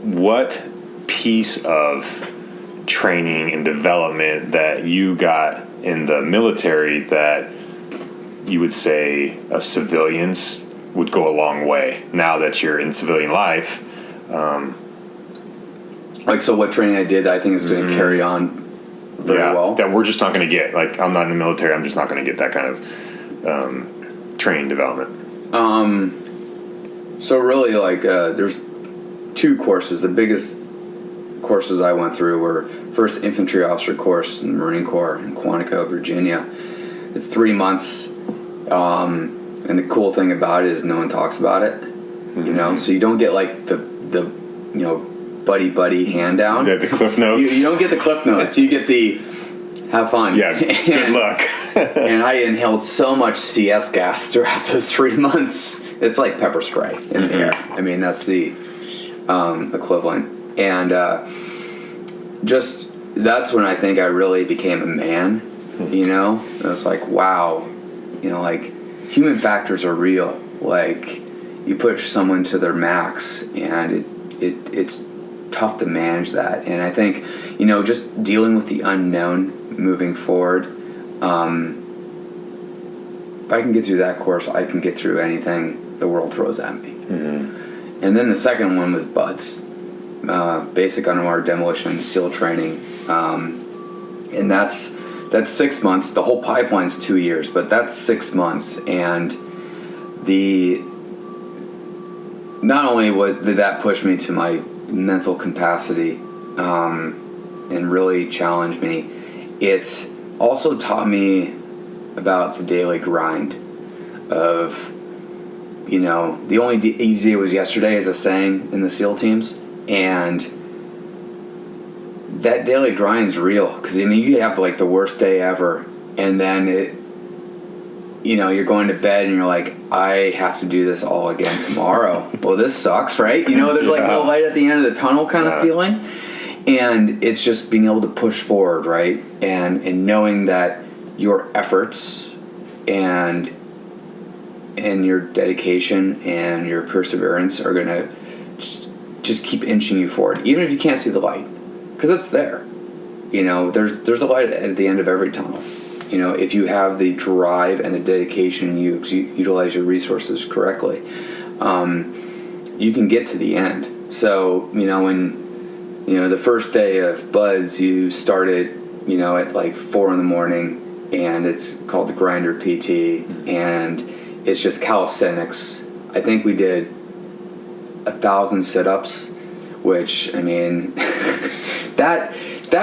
what piece of training and development that you got in the military that you would say civilians would go a long way now that you're in civilian life? So what training I did that I think is going to carry on very well? That we're just not going to get. Like, I'm not in the military, I'm just not going to get that kind of training development. So really, there's 2 courses. The biggest courses I went through were first infantry officer course in the Marine Corps in Quantico, Virginia. It's 3 months, and the cool thing about it is no one talks about it. So you don't get like the buddy hand down. Yeah, the cliff notes. You don't get the cliff notes. You get the have fun. Yeah, good luck. And I inhaled so much CS gas throughout those 3 months. It's like pepper spray in the air. I mean, that's the equivalent. And just that's when I think I really became a man. You know, and I was like, wow, you know, like human factors are real. Like you push someone to their max, and it's tough to manage that. And I think, you know, just dealing with the unknown moving forward. If I can get through that course, I can get through anything the world throws at me. Mm-hmm. And then the second one was BUDS, basic underwater demolition SEAL training, and that's 6 months. The whole pipeline's 2 years, but that's 6 months. And not only did that push me to my mental capacity and really challenge me, it also taught me about the daily grind of, you know, the only easy day was yesterday, as a saying in the SEAL teams. And that daily grind is real, because I mean, you have like the worst day ever, and then you know, you're going to bed and you're like, I have to do this all again tomorrow. Well, this sucks, right? You know, there's like no light at the end of the tunnel kind of feeling. And it's just being able to push forward, right? And knowing that your efforts and your dedication and your perseverance are going to just keep inching you forward, even if you can't see the light, because it's there. You know, there's a light at the end of every tunnel. You know, if you have the drive and the dedication, you utilize your resources correctly, you can get to the end. So, you know, when, you know, the first day of BUDS, you started, you know, at like 4 a.m, and it's called the Grinder PT, and it's just calisthenics. I think we did 1,000 sit-ups, which, I mean, that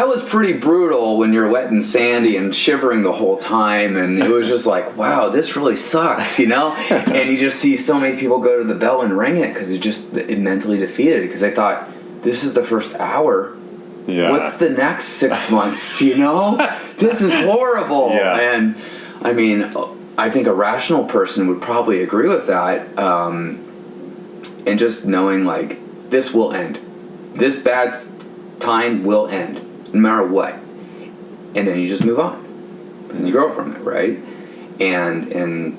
was pretty brutal when you're wet and sandy and shivering the whole time, and it was just like, wow, this really sucks, you know? And you just see so many people go to the bell and ring it because it mentally defeated, because they thought, this is the first hour. Yeah. What's the next 6 months, you know? This is horrible. Yeah. And, I mean, I think a rational person would probably agree with that, and just knowing, like, this will end. This bad time will end, no matter what. And then you just move on. And you grow from it, right? And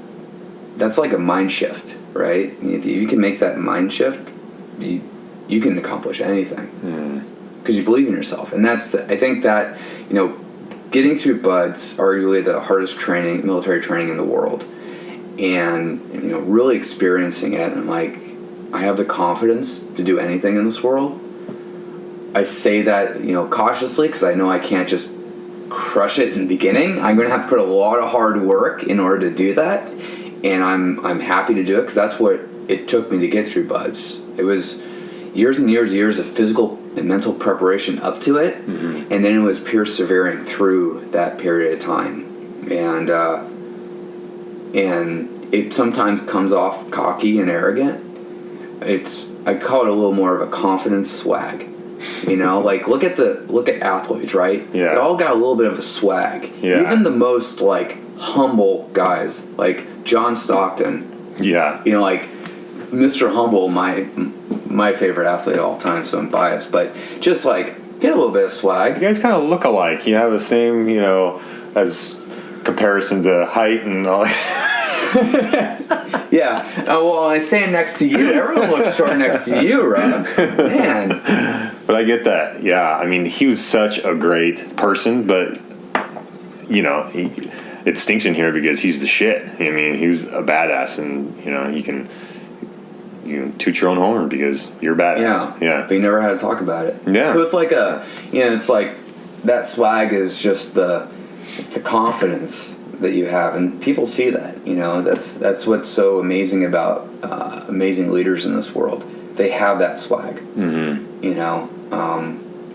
that's like a mind shift, right? If you can make that mind shift, you can accomplish anything. Because you believe in yourself. And I think that, you know, getting through BUDS, arguably the hardest military training in the world, and, you know, really experiencing it, and like, I have the confidence to do anything in this world. I say that, you know, cautiously, because I know I can't just crush it in the beginning. I'm going to have to put a lot of hard work in order to do that, and I'm happy to do it, because that's what it took me to get through BUDS. It was years and years of physical and mental preparation up to it, and then it was persevering through that period of time. And it sometimes comes off cocky and arrogant. I call it a little more of a confidence swag. You know, like look at athletes, right? Yeah. They all got a little bit of a swag. Yeah. Even the most like humble guys, like John Stockton. Yeah. You know, like Mr. Humble, my favorite athlete of all time, so I'm biased, but just like get a little bit of swag. You guys kind of look alike. You have the same, you know, as comparison to height and all that. Yeah. Well, I stand next to you. Everyone looks short next to you, Rob. Man. But I get that. Yeah. I mean, he was such a great person, but, you know, it stinks in here because he's the shit. I mean, he was a badass, and, you know, you can toot your own horn because you're a badass. Yeah. Yeah. But you never had to talk about it. Yeah. So it's like it's like that swag is just it's the confidence that you have, and people see that. You know, that's what's so amazing about amazing leaders in this world. They have that swag. Mm-hmm. You know,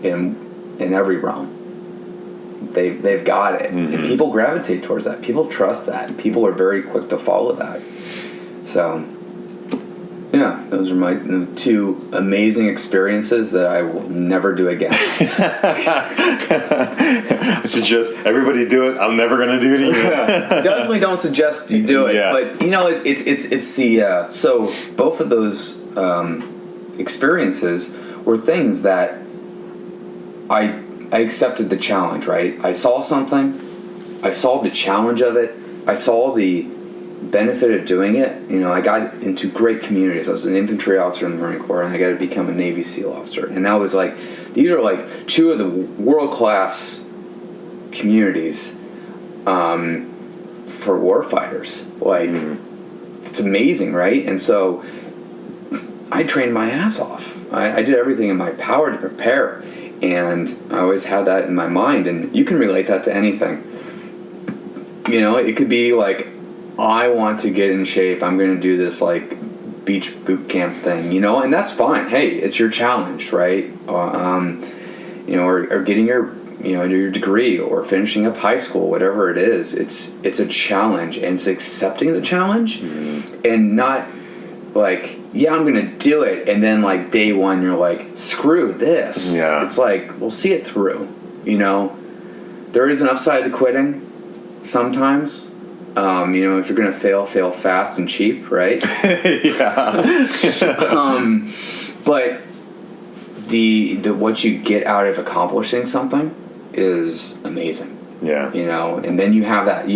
in every realm, they've got it, and people gravitate towards that. People trust that. People are very quick to follow that. So, Yeah, those are my two amazing experiences that I will never do again. I suggest everybody do it. I'm never going to do it again. Definitely don't suggest you do it. Yeah. But, it's the... so both of those experiences were things that I accepted the challenge, right? I saw something. I saw the challenge of it. I saw the benefit of doing it. I got into great communities. I was an infantry officer in the Marine Corps, and I got to become a Navy SEAL officer. And that was these are two of the world-class communities for warfighters. It's amazing, right? And so I trained my ass off. I did everything in my power to prepare, and I always had that in my mind. And you can relate that to anything. It could be I want to get in shape. I'm going to do this beach boot camp thing, and that's fine. Hey, it's your challenge, right? Or getting your your degree or finishing up high school, whatever it is. It's a challenge, and it's accepting the challenge and not I'm going to do it, and then day one you're screw this. Yeah. It's we'll see it through. There is an upside to quitting sometimes. If you're going to fail fast and cheap, right? Yeah. But the what you get out of accomplishing something is amazing. Yeah. And then you have that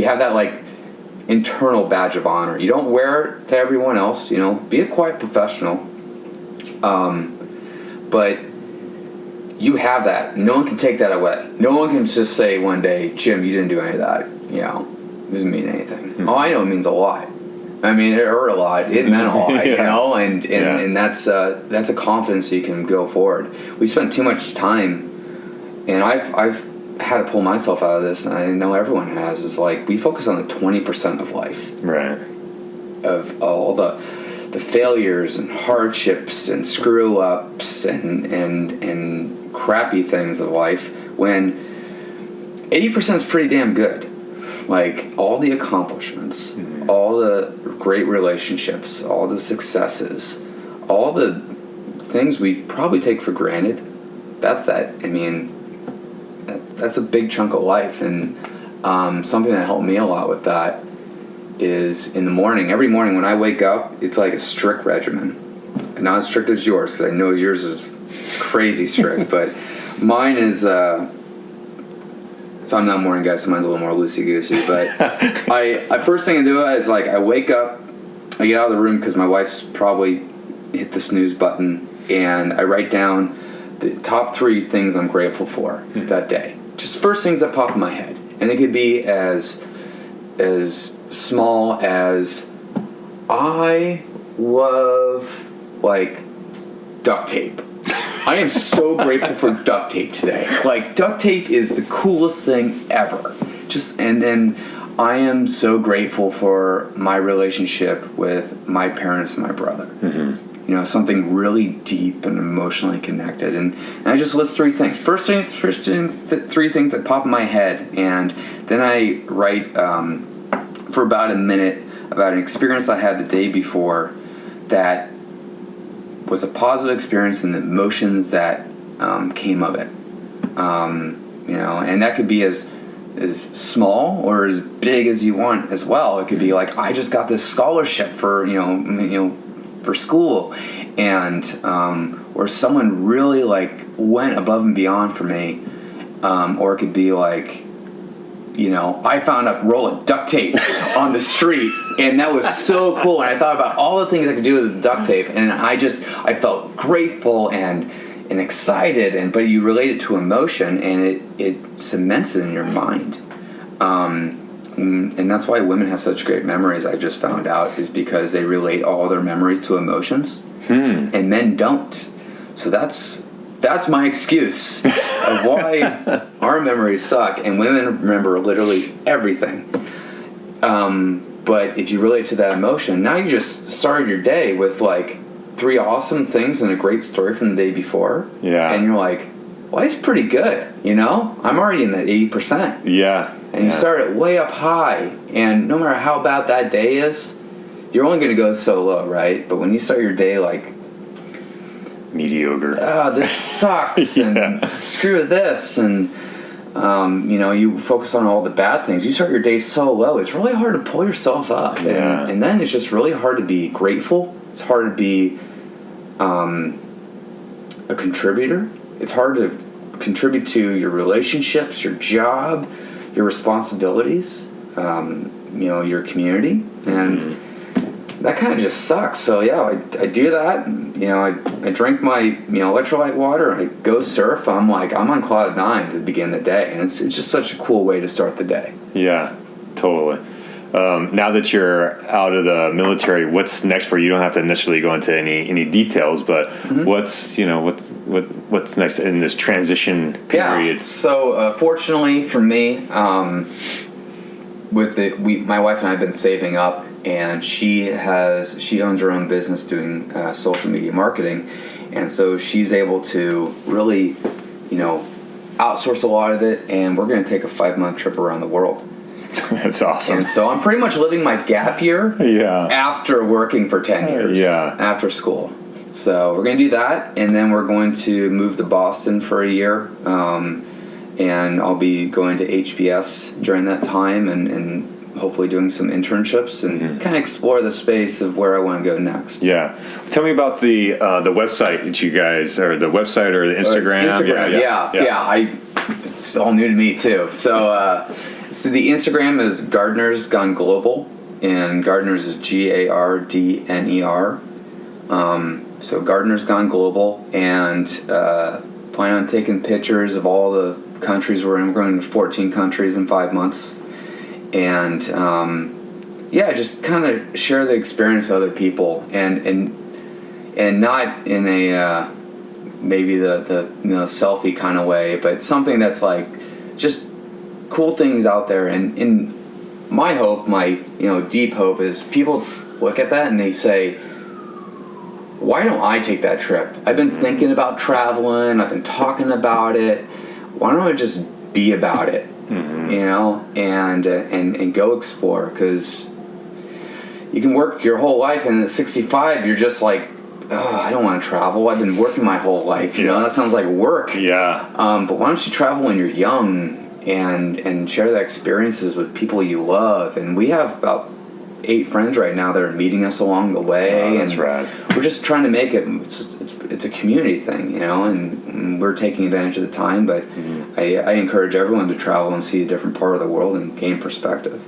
internal badge of honor. You don't wear it to everyone else, be a quiet professional. But you have that. No one can take that away. No one can just say one day, Jim, you didn't do any of that. It doesn't mean anything. Oh, I know it means a lot. I mean, it hurt a lot. It meant a lot, and that's a confidence you can go forward. We spent too much time, and I've had to pull myself out of this, and I know everyone has. Is we focus on the 20% of life, right? Of all the failures and hardships and screw ups and crappy things of life, when 80% is pretty damn good. All the accomplishments, all the great relationships, all the successes, all the things we probably take for granted. That's a big chunk of life. And something that helped me a lot with that is in the morning. Every morning when I wake up, it's like a strict regimen. Not as strict as yours, because I know yours is crazy strict, but mine is... So I'm not a morning guy, so mine's a little more loosey-goosey. But I first thing I do is I wake up, I get out of the room because my wife's probably hit the snooze button, and I write down the top 3 things I'm grateful for that day. Just first things that pop in my head. And it could be as small as I love duct tape. I am so grateful for duct tape today. Duct tape is the coolest thing ever. And then I am so grateful for my relationship with my parents and my brother. Something really deep and emotionally connected. And I just list 3 things. First thing, 3 things that pop in my head, and then I write for about a minute about an experience I had the day before that was a positive experience and the emotions that came of it. And that could be as small or as big as you want as well. It could be I just got this scholarship for for school, and or someone really went above and beyond for me, or it could be I found a roll of duct tape on the street, and that was so cool. And I thought about all the things I could do with the duct tape, and I felt grateful and excited. But you relate it to emotion, and it cements it in your mind. And that's why women have such great memories. I just found out is because they relate all their memories to emotions, and men don't. So that's my excuse of why our memories suck, and women remember literally everything. But if you relate to that emotion, now you just started your day with 3 awesome things and a great story from the day before. Yeah. And you're well, it's pretty good, I'm already in that 80%. Yeah. And you start it way up high, and no matter how bad that day is, you're only going to go so low, right? But when you start your day like, mediocre. This sucks, and screw this, and you focus on all the bad things. You start your day so low, it's really hard to pull yourself up, and then it's just really hard to be grateful. It's hard to be a contributor. It's hard to contribute to your relationships, your job, your responsibilities, your community, and that kind of just sucks. So I do that. I drink my electrolyte water. I go surf. I'm on cloud 9 to begin the day, and it's just such a cool way to start the day. Yeah, totally. Now that you're out of the military, what's next for you? You don't have to initially go into any details, but what's next in this transition period? Yeah. So fortunately for me, my wife and I have been saving up, and she owns her own business doing social media marketing, and so she's able to really, outsource a lot of it, and we're going to take a 5-month trip around the world. That's awesome. And so I'm pretty much living my gap year after working for 10 years after school. So we're going to do that, and then we're going to move to Boston for a year, and I'll be going to HBS during that time, and hopefully doing some internships and kind of explore the space of where I want to go next. Yeah. Tell me about the website that you guys, or the website or the Instagram. It's all new to me too. So the Instagram is Gardner's Gone Global, and Gardner's is Gardner. So Gardner's Gone Global, and plan on taking pictures of all the countries we're in. We're going to 14 countries in 5 months. And just kind of share the experience with other people, and not in a maybe the selfie kind of way, but something that's like just cool things out there. And my hope, my deep hope, is people look at that and they say, why don't I take that trip? I've been thinking about traveling. I've been talking about it. Why don't I just be about it? And go explore, because you can work your whole life, and at 65 you're just like, oh, I don't want to travel. I've been working my whole life. That sounds like work. Yeah. But why don't you travel when you're young and share the experiences with people you love? And we have about 8 friends right now that are meeting us along the way. Oh, that's rad. We're just trying to make it. It's a community thing, and we're taking advantage of the time. But I encourage everyone to travel and see a different part of the world and gain perspective.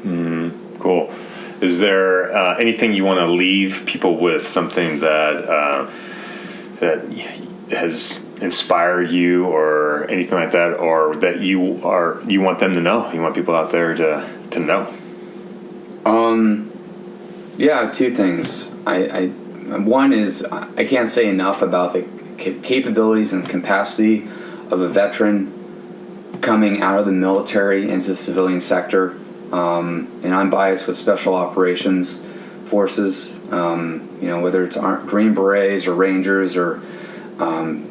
Cool. Is there anything you want to leave people with? Something that has inspired you, or anything like that, or that you want them to know? You want people out there to know? Yeah, 2 things. One is, I can't say enough about the capabilities and capacity of a veteran coming out of the military into the civilian sector. And I'm biased with special operations forces, whether it's Green Berets or Rangers or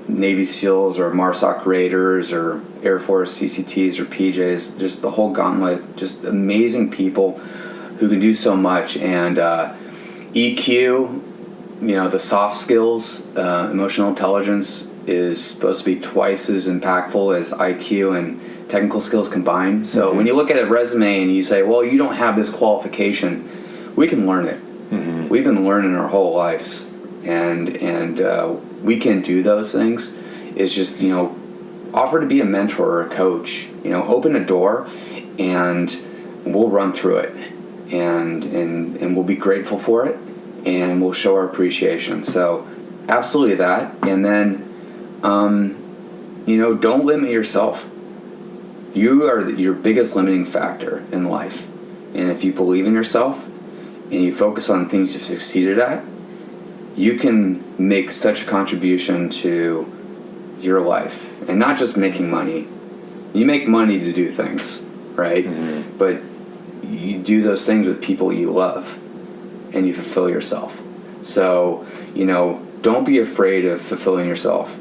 Navy SEALs or MARSOC Raiders or Air Force CCTs or PJs, just the whole gauntlet, just amazing people who can do so much. And EQ, the soft skills, emotional intelligence, is supposed to be twice as impactful as IQ and technical skills combined. So when you look at a resume and you say, well, you don't have this qualification, we can learn it. We've been learning our whole lives, and we can do those things. It's just, offer to be a mentor or a coach, open a door, and we'll run through it, and we'll be grateful for it, and we'll show our appreciation. So absolutely that. And then don't limit yourself. You are your biggest limiting factor in life. And if you believe in yourself and you focus on things you've succeeded at, you can make such a contribution to your life. And not just making money. You make money to do things, right? But you do those things with people you love, and you fulfill yourself. So, don't be afraid of fulfilling yourself.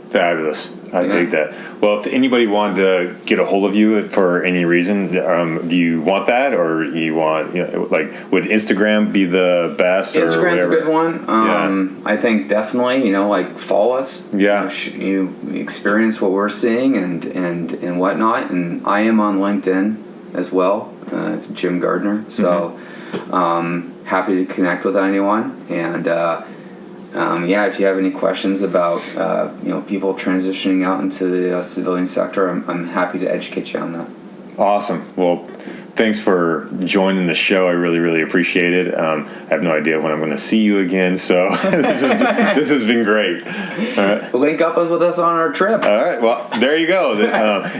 Fabulous. I dig that. Well, if anybody wanted to get a hold of you for any reason, do you want that, or you want, like, would Instagram be the best? Instagram's a good one. I think definitely, like, follow us. Yeah. You experience what we're seeing and whatnot. And I am on LinkedIn as well, Jim Gardner. So happy to connect with anyone. And if you have any questions about people transitioning out into the civilian sector, I'm happy to educate you on that. Awesome. Well, thanks for joining the show. I really, really appreciate it. I have no idea when I'm going to see you again, so this has been great. All right. Link up with us on our trip. All right. Well, there you go.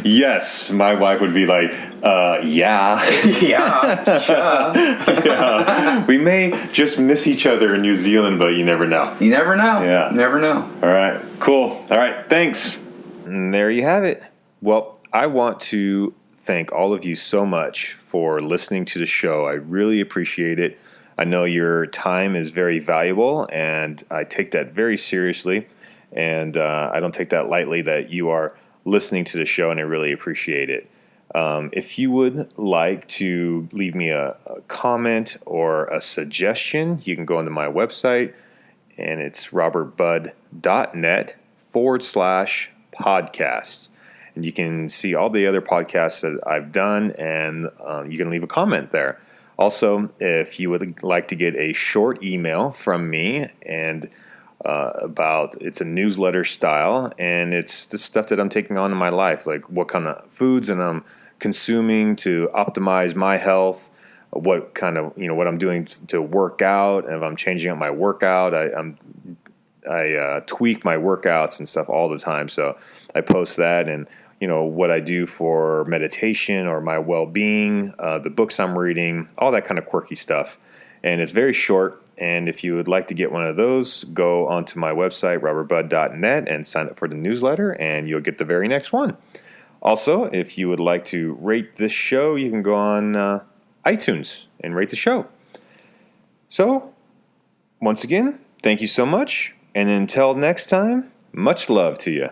Yes, my wife would be like, yeah. Yeah, sure. Yeah. We may just miss each other in New Zealand, but you never know. You never know. Yeah. Never know. All right. Cool. All right. Thanks. And there you have it. Well, I want to thank all of you so much for listening to the show. I really appreciate it. I know your time is very valuable, and I take that very seriously. And I don't take that lightly that you are listening to the show, and I really appreciate it. If you would like to leave me a comment or a suggestion, you can go onto my website, and it's robertbudd.net/podcast. And you can see all the other podcasts that I've done, and you can leave a comment there. Also, if you would like to get a short email from me and it's a newsletter style, and it's the stuff that I'm taking on in my life, like what kind of foods and I'm consuming to optimize my health, what kind of, what I'm doing to work out, and if I'm changing up my workout, I tweak my workouts and stuff all the time. So I post that, and what I do for meditation or my well-being, the books I'm reading, all that kind of quirky stuff. And it's very short. And if you would like to get one of those, go onto my website, robertbudd.net, and sign up for the newsletter, and you'll get the very next one. Also, if you would like to rate this show, you can go on iTunes and rate the show. So, once again, thank you so much. And until next time, much love to you.